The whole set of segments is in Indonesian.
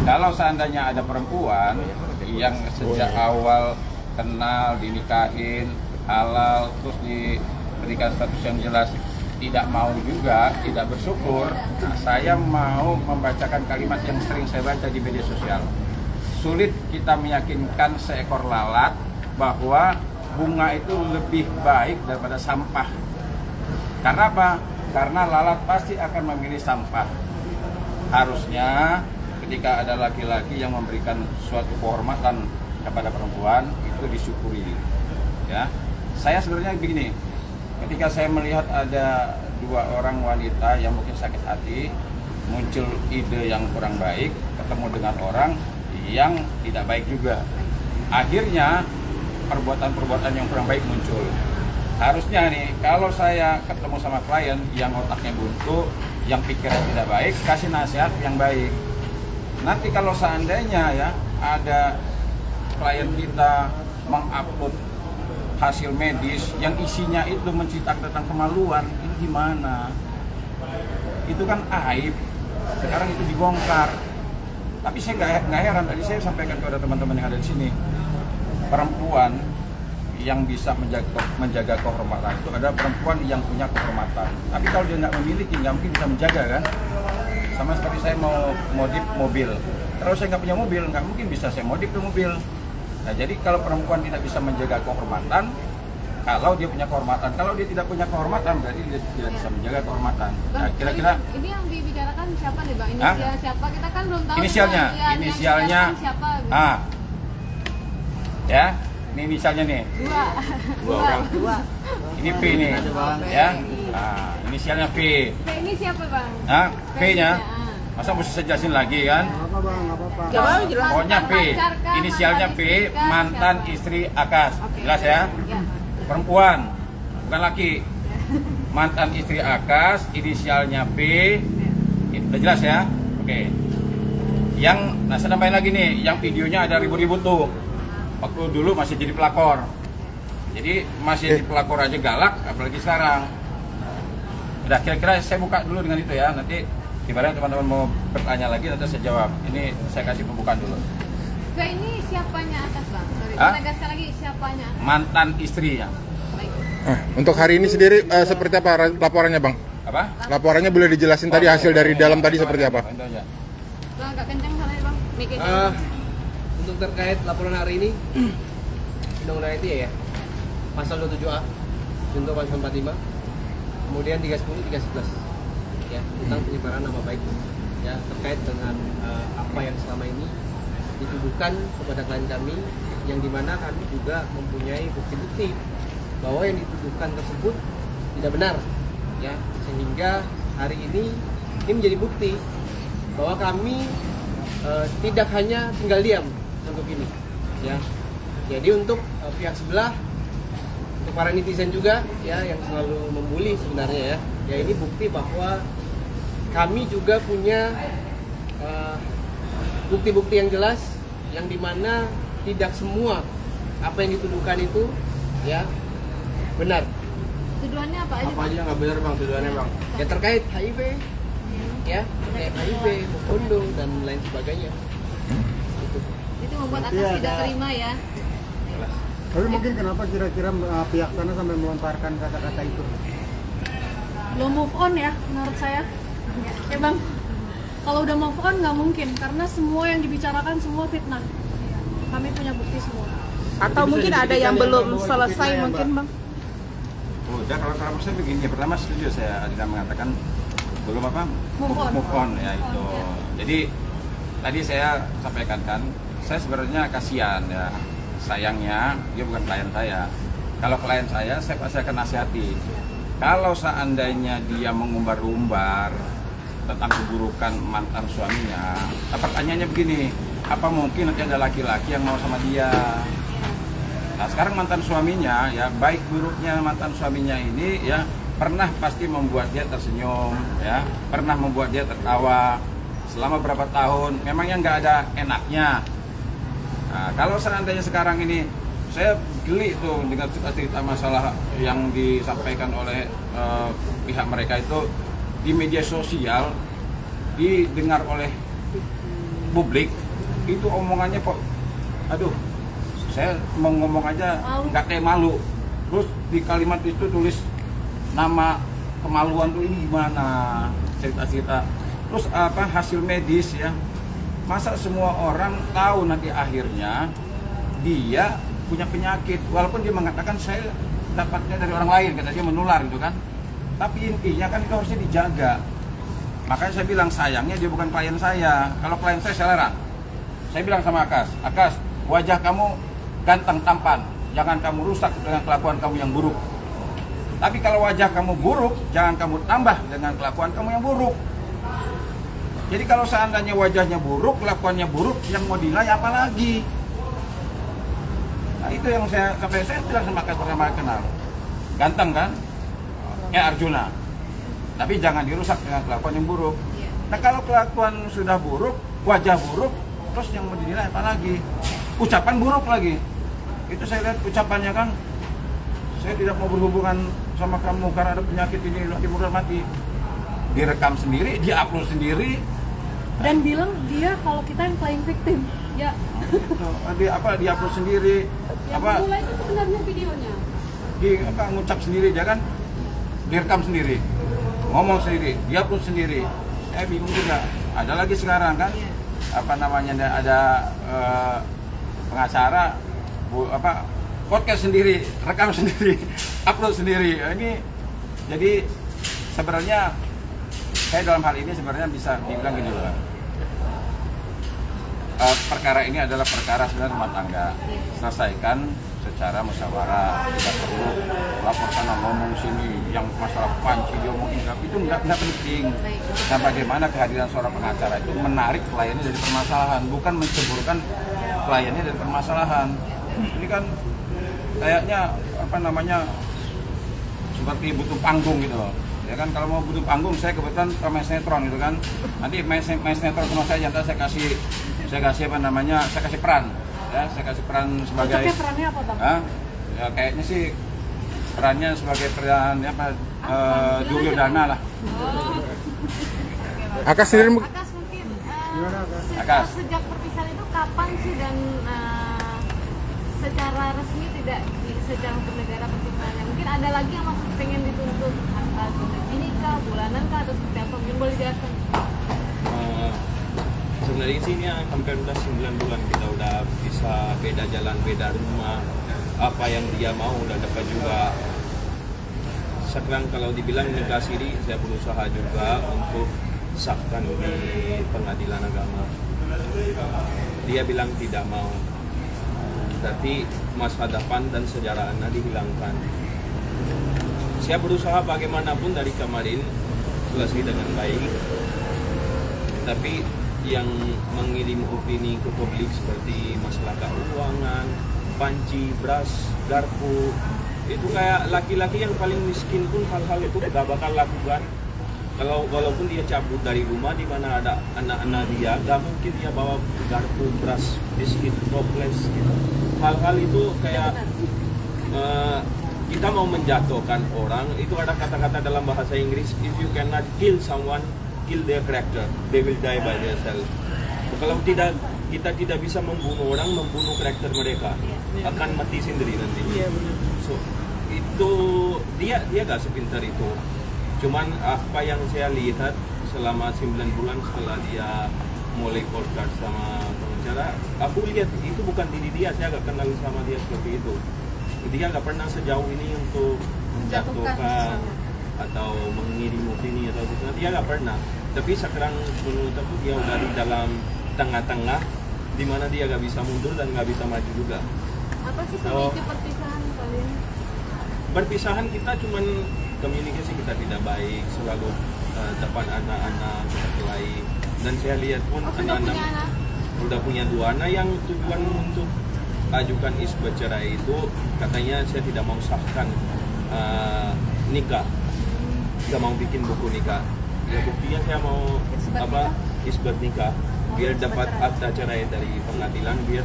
Kalau seandainya ada perempuan yang sejak awal kenal, dinikahin, halal, terus diberikan status yang jelas, tidak mau juga, tidak bersyukur, nah, saya mau membacakan kalimat yang sering saya baca di media sosial. Sulit kita meyakinkan seekor lalat bahwa bunga itu lebih baik daripada sampah. Karena apa? Karena lalat pasti akan memilih sampah. Harusnya ketika ada laki-laki yang memberikan suatu kehormatan kepada perempuan, itu disyukuri. Ya, saya sebenarnya begini. Ketika saya melihat ada dua orang wanita yang mungkin sakit hati, muncul ide yang kurang baik, ketemu dengan orang yang tidak baik juga. Akhirnya perbuatan-perbuatan yang kurang baik muncul. Harusnya nih, kalau saya ketemu sama klien yang otaknya buntu, yang pikiran tidak baik, kasih nasihat yang baik. Nanti kalau seandainya ya ada klien kita mengupload hasil medis yang isinya itu menceritakan tentang kemaluan, ini gimana? Itu kan aib. Sekarang itu dibongkar. Tapi saya nggak heran, tadi saya sampaikan kepada teman-teman yang ada di sini, perempuan yang bisa menjaga kehormatan itu adalah perempuan yang punya kehormatan. Tapi kalau dia nggak memiliki, nggak mungkin bisa menjaga kan? Sama seperti saya mau modif mobil. Kalau saya nggak punya mobil, nggak mungkin bisa saya modif ke mobil. Nah, jadi kalau perempuan tidak bisa menjaga kehormatan, kalau dia punya kehormatan, kalau dia tidak punya kehormatan, berarti dia tidak bisa menjaga kehormatan. Nah, kira-kira ini yang dibicarakan siapa nih Bang? Inisial siapa? Kita kan belum tahu. Inisialnya. Siapa? Ya, ini inisialnya nih. Dua. Ini P nih, ya. Nah, inisialnya P. P ini siapa Bang? P-nya. Masa mesti saya jelasin lagi kan? Apa Bang, apa-apa. Pokoknya P, inisialnya P, mantan istri Akas. Jelas ya? Perempuan, bukan laki. Mantan istri Akas, inisialnya P. Udah jelas ya? Oke. Nah saya nambahin lagi nih, yang videonya ada ribu-ribu tuh. Waktu dulu masih jadi pelakor. Jadi masih jadi pelakor aja galak, apalagi sekarang. Udah, kira-kira saya buka dulu dengan itu ya, nanti ibaratnya teman-teman mau bertanya lagi, nanti saya jawab. Ini saya kasih pembukaan dulu. Ini siapanya Akas Bang? Sorry, tegaskan lagi siapanya? Mantan istri ya. Untuk hari ini sendiri seperti apa laporannya Bang? Apa? Laporannya boleh dijelasin tadi hasil dari dalam tadi seperti apa? Bang, agak kencang soalnya Bang. Untuk terkait laporan hari ini, Undang-Undang ITE ya, pasal 27A, junto pasal 45, kemudian 310, 311. Ya, tentang penyebaran nama baik ya, terkait dengan apa yang selama ini dituduhkan kepada klien kami, yang dimana kami juga mempunyai bukti-bukti bahwa yang dituduhkan tersebut tidak benar ya, sehingga hari ini menjadi bukti bahwa kami tidak hanya tinggal diam untuk ini ya. Jadi untuk pihak sebelah, untuk para netizen juga ya yang selalu membuli sebenarnya ya ini bukti bahwa kami juga punya bukti-bukti yang jelas, yang dimana tidak semua apa yang dituduhkan itu ya benar. Tuduhannya apa aja? Apa aja nggak benar Bang tuduhannya Bang? Ya terkait HIV, ya terkait HIV, kondo dan lain sebagainya. Itu membuat Akas tidak terima ya. Tapi mungkin kenapa kira-kira pihak sana sampai melontarkan kata-kata itu? Belum move on ya menurut saya. Ya Bang, kalau udah move on nggak mungkin, karena semua yang dibicarakan semua fitnah. Kami punya bukti semua. Atau mungkin ada yang belum selesai ya, mungkin Bang. Udah, kalau saya begini, yang pertama setuju saya Adina mengatakan belum apa? Move on ya itu. Jadi tadi saya sampaikan kan, saya sebenarnya kasihan ya. Sayangnya dia bukan klien saya. Kalau klien saya pasti akan nasihati. Kalau seandainya dia mengumbar-umbar tentang keburukan mantan suaminya, pertanyaannya begini, apa mungkin nanti ada laki-laki yang mau sama dia? Nah sekarang mantan suaminya ya, baik buruknya mantan suaminya ini ya, pernah pasti membuat dia tersenyum ya, pernah membuat dia tertawa selama berapa tahun, memangnya nggak ada enaknya. Nah, kalau seandainya sekarang ini saya geli tuh dengan cerita-cerita masalah yang disampaikan oleh pihak mereka itu di media sosial, didengar oleh publik itu omongannya kok, aduh, saya mau ngomong aja nggak kayak malu. Terus di kalimat itu tulis nama kemaluan tuh ini gimana, cerita-cerita. Terus hasil medis ya, masa semua orang tahu nanti akhirnya dia punya penyakit, walaupun dia mengatakan saya dapatnya dari orang lain, kata dia menular gitu kan. Tapi intinya kan itu harusnya dijaga. Makanya saya bilang sayangnya dia bukan klien saya. Kalau klien saya larang. Saya bilang sama Akas, wajah kamu ganteng tampan, jangan kamu rusak dengan kelakuan kamu yang buruk. Tapi kalau wajah kamu buruk, jangan kamu tambah dengan kelakuan kamu yang buruk. Jadi kalau seandainya wajahnya buruk, kelakuannya buruk, yang mau dinilai apa lagi? Nah itu yang saya bilang sama Akas pertama kenal. Ganteng kan? Kayak Arjuna. Tapi jangan dirusak dengan kelakuan yang buruk. Nah kalau kelakuan sudah buruk, wajah buruk, terus yang mau dinilai apa lagi? Ucapan buruk lagi. Itu saya lihat ucapannya kan, saya tidak mau berhubungan sama kamu karena ada penyakit ini, laki muda mati. Direkam sendiri, dia-upload sendiri. Dan bilang dia kalau kita yang playing victim. Ya. Dia-upload sendiri. Yang mulai itu sebenarnya videonya. Ngucap sendiri, dia kan direkam sendiri, ngomong sendiri, dia upload sendiri. Bingung juga. Ada lagi sekarang kan, ada pengacara, podcast sendiri, rekam sendiri, upload sendiri. Ini jadi sebenarnya saya dalam hal ini sebenarnya bisa dibilang gini loh. Perkara ini adalah perkara sebenarnya rumah tangga. Selesaikan secara musyawarah, tidak perlu lapor sana ngomong sini, yang masalah panci dia ngomongin itu nggak penting. Dan bagaimana kehadiran seorang pengacara itu menarik kliennya dari permasalahan, bukan menceburkan kliennya dari permasalahan. Ini kan kayaknya seperti butuh panggung gitu loh. Ya kan kalau mau butuh panggung, saya kebetulan main sinetron gitu kan. Nanti main sinetron sama saya, jangan saya kasih peran. Ya, saya kasih peran sebagai. Cocoknya perannya apa, Bang? Ya kayaknya sih perannya sebagai peran Duryodhana lah. Akas sendiri Akas mungkin Akas. sejak perpisahan itu kapan sih dan secara resmi tidak secara bernegara perpisahannya? Mungkin ada lagi yang masih pengen dituntut ini kah, bulanan kah, atau seperti apa? Mungkin boleh dijelaskan. Sebenarnya sih ini hampir udah 9 bulan kita udah bisa beda jalan, beda rumah. Apa yang dia mau udah dapat juga. Sekarang kalau dibilang nikah siri, saya berusaha juga untuk sahkan di pengadilan agama. Dia bilang tidak mau. Tapi masa depan dan sejarah anak dihilangkan. Saya berusaha bagaimanapun dari kemarin selesai dengan baik. Tapi yang mengirim opini ke publik seperti masalah keuangan, panci, beras, garpu, itu kayak laki-laki yang paling miskin pun hal-hal itu gak bakal lakukan. Walaupun dia cabut dari rumah di mana ada anak-anak dia, gak mungkin dia bawa garpu, beras, biskuit, toples gitu. Hal-hal itu kayak kita mau menjatuhkan orang. Itu ada kata-kata dalam bahasa Inggris, if you cannot kill someone, kill their character, they will die by themselves. Kalau kita tidak bisa membunuh orang, membunuh karakter mereka, akan mati sendiri nanti. So itu dia gak sepintar itu. Cuman apa yang saya lihat selama 9 bulan setelah dia mulai podcast sama pengacara, aku lihat itu bukan diri dia, saya gak kenal sama dia seperti itu. Dia gak pernah sejauh ini untuk menjatuhkan atau mengirim opini atau gitu, dia nggak pernah. Tapi sekarang menurut aku dia udah di dalam tengah-tengah, di mana dia nggak bisa mundur dan nggak bisa maju juga. Apa sih pemicu perpisahan kalian? Perpisahan kita cuman komunikasi kita tidak baik, selalu depan anak-anak berkelahi. Dan saya lihat pun anak-anak udah punya 2 anak yang tujuan untuk ajukan isbat cerai itu katanya saya tidak mau sahkan nikah. Gak mau bikin buku nikah. Ya buktinya saya mau isbat nikah biar dapat akta cerai dari pengadilan, biar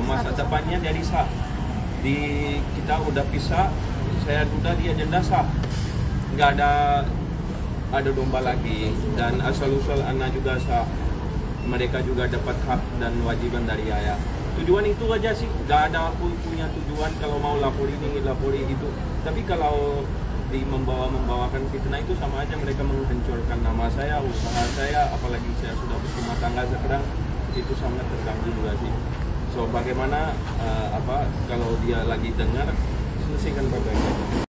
masa depannya jadi sah. Kita udah pisah, saya duda dia janda sah. Nggak ada domba lagi dan asal usul anak juga sah. mereka juga dapat hak dan wajiban dari ayah. Tujuan itu aja sih, gak ada pun punya tujuan kalau mau lapor ini, lapor itu. Tapi kalau di membawakan fitnah itu sama aja mereka menghancurkan nama saya, usaha saya, apalagi saya sudah berumah tangga sekarang, itu sangat terganggu juga sih. So bagaimana kalau dia lagi dengar, selesaikan baik-baik.